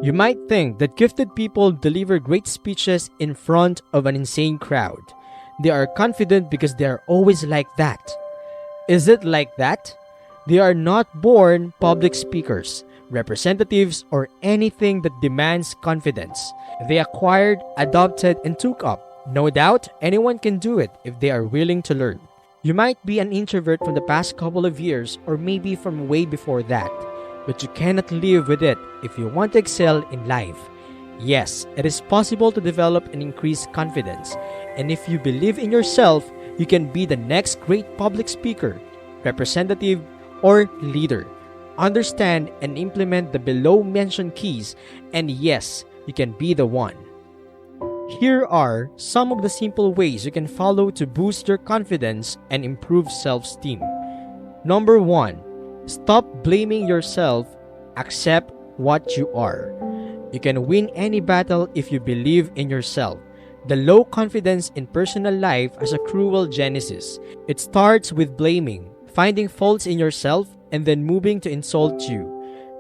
You might think that gifted people deliver great speeches in front of an insane crowd. They are confident because they are always like that. Is it like that? They are not born public speakers, representatives, or anything that demands confidence. They acquired, adopted, and took up. No doubt, anyone can do it if they are willing to learn. You might be an introvert from the past couple of years or maybe from way before that, but you cannot live with it if you want to excel in life. Yes, it is possible to develop and increase confidence, and if you believe in yourself, you can be the next great public speaker, representative, or leader. Understand and implement the below mentioned keys, and yes, you can be the one. Here are some of the simple ways you can follow to boost your confidence and improve self-esteem. Number 1. Stop blaming yourself. Accept what you are. You can win any battle if you believe in yourself. The low confidence in personal life has a cruel genesis. It starts with blaming, finding faults in yourself, and then moving to insult you.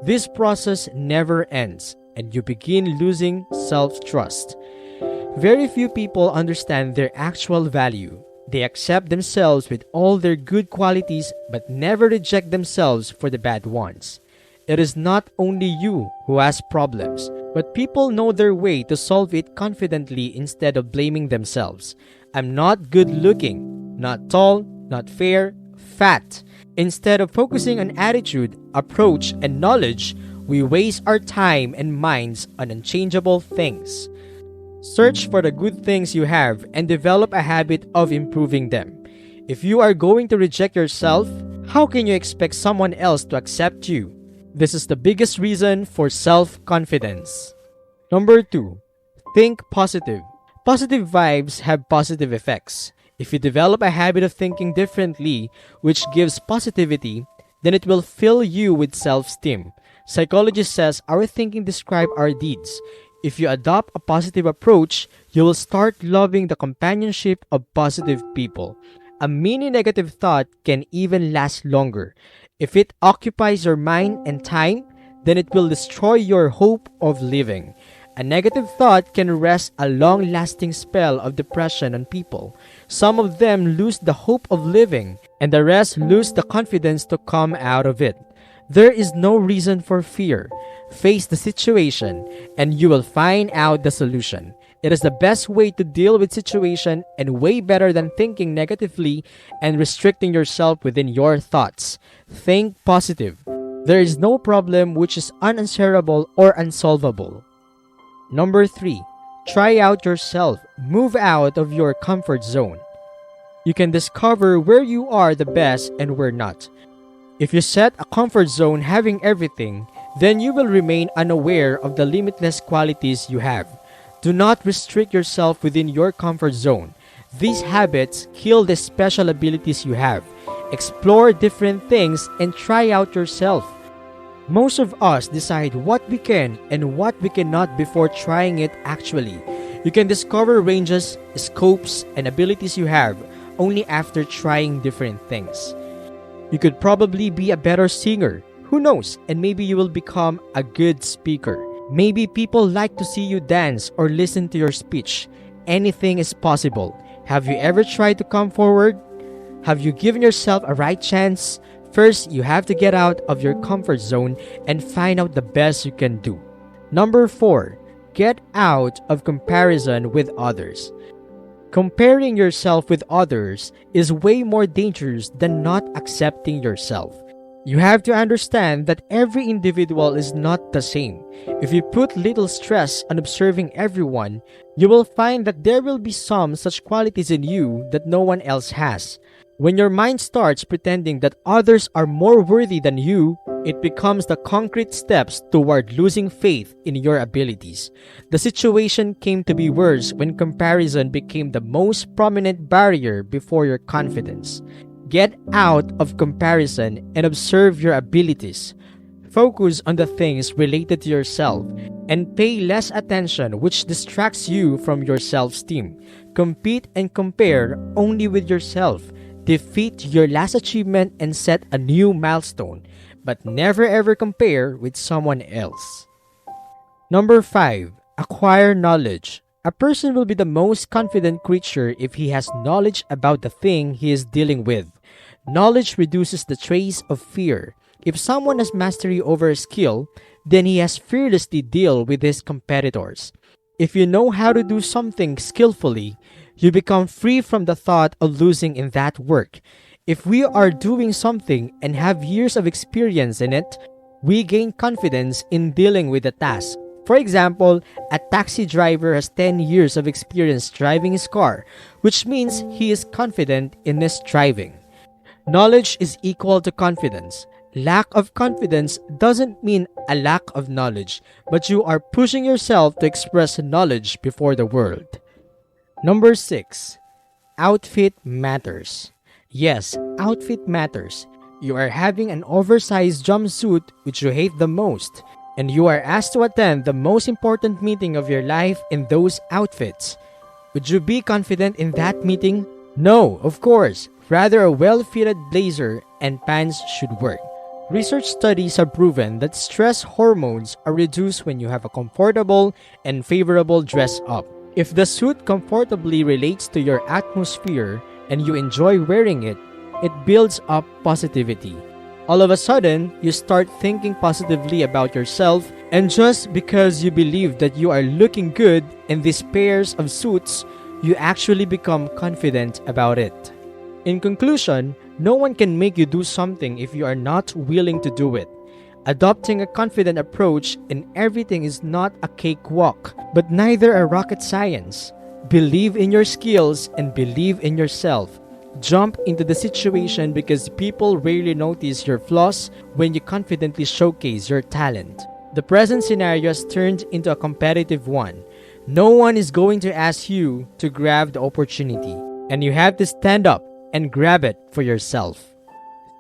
This process never ends, and you begin losing self-trust. Very few people understand their actual value. They accept themselves with all their good qualities but never reject themselves for the bad ones. It is not only you who has problems, but people know their way to solve it confidently instead of blaming themselves. I'm not good looking, not tall, not fair, fat. Instead of focusing on attitude, approach, and knowledge, we waste our time and minds on unchangeable things. Search for the good things you have and develop a habit of improving them. If you are going to reject yourself, how can you expect someone else to accept you? This is the biggest reason for self-confidence. Number 2. Think positive. Positive vibes have positive effects. If you develop a habit of thinking differently, which gives positivity, then it will fill you with self-esteem. Psychology says our thinking describes our deeds. If you adopt a positive approach, you will start loving the companionship of positive people. A mini negative thought can even last longer. If it occupies your mind and time, then it will destroy your hope of living. A negative thought can wreak a long-lasting spell of depression on people. Some of them lose the hope of living, and the rest lose the confidence to come out of it. There is no reason for fear. Face the situation, and you will find out the solution. It is the best way to deal with situation and way better than thinking negatively and restricting yourself within your thoughts. Think positive. There is no problem which is unanswerable or unsolvable. Number 3. Try out yourself. Move out of your comfort zone. You can discover where you are the best and where not. If you set a comfort zone having everything, then you will remain unaware of the limitless qualities you have. Do not restrict yourself within your comfort zone. These habits kill the special abilities you have. Explore different things and try out yourself. Most of us decide what we can and what we cannot before trying it actually. You can discover ranges, scopes, and abilities you have only after trying different things. You could probably be a better singer. Who knows? And maybe you will become a good speaker. Maybe people like to see you dance or listen to your speech. Anything is possible. Have you ever tried to come forward? Have you given yourself a right chance? First, you have to get out of your comfort zone and find out the best you can do. Number 4. Get out of comparison with others. Comparing yourself with others is way more dangerous than not accepting yourself. You have to understand that every individual is not the same. If you put little stress on observing everyone, you will find that there will be some such qualities in you that no one else has. When your mind starts pretending that others are more worthy than you, it becomes the concrete steps toward losing faith in your abilities. The situation came to be worse when comparison became the most prominent barrier before your confidence. Get out of comparison and observe your abilities. Focus on the things related to yourself and pay less attention which distracts you from your self-esteem. Compete and compare only with yourself. Defeat your last achievement and set a new milestone, but never ever compare with someone else. Number 5. Acquire knowledge. A person will be the most confident creature if he has knowledge about the thing he is dealing with. Knowledge reduces the trace of fear. If someone has mastery over a skill, then he has fearlessly deal with his competitors. If you know how to do something skillfully, you become free from the thought of losing in that work. If we are doing something and have years of experience in it, we gain confidence in dealing with the task. For example, a taxi driver has 10 years of experience driving his car, which means he is confident in his driving. Knowledge is equal to confidence. Lack of confidence doesn't mean a lack of knowledge, but you are pushing yourself to express knowledge before the world. Number 6. Outfit matters. Yes, outfit matters. You are having an oversized jumpsuit which you hate the most, and you are asked to attend the most important meeting of your life in those outfits. Would you be confident in that meeting? No, of course. Rather, a well-fitted blazer and pants should work. Research studies have proven that stress hormones are reduced when you have a comfortable and favorable dress up. If the suit comfortably relates to your atmosphere and you enjoy wearing it, it builds up positivity. All of a sudden, you start thinking positively about yourself, and just because you believe that you are looking good in these pairs of suits, you actually become confident about it. In conclusion, no one can make you do something if you are not willing to do it. Adopting a confident approach in everything is not a cakewalk, but neither a rocket science. Believe in your skills and believe in yourself. Jump into the situation because people rarely notice your flaws when you confidently showcase your talent. The present scenario has turned into a competitive one. No one is going to ask you to grab the opportunity, and you have to stand up and grab it for yourself.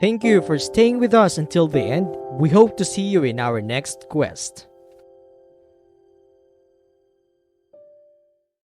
Thank you for staying with us until the end. We hope to see you in our next quest.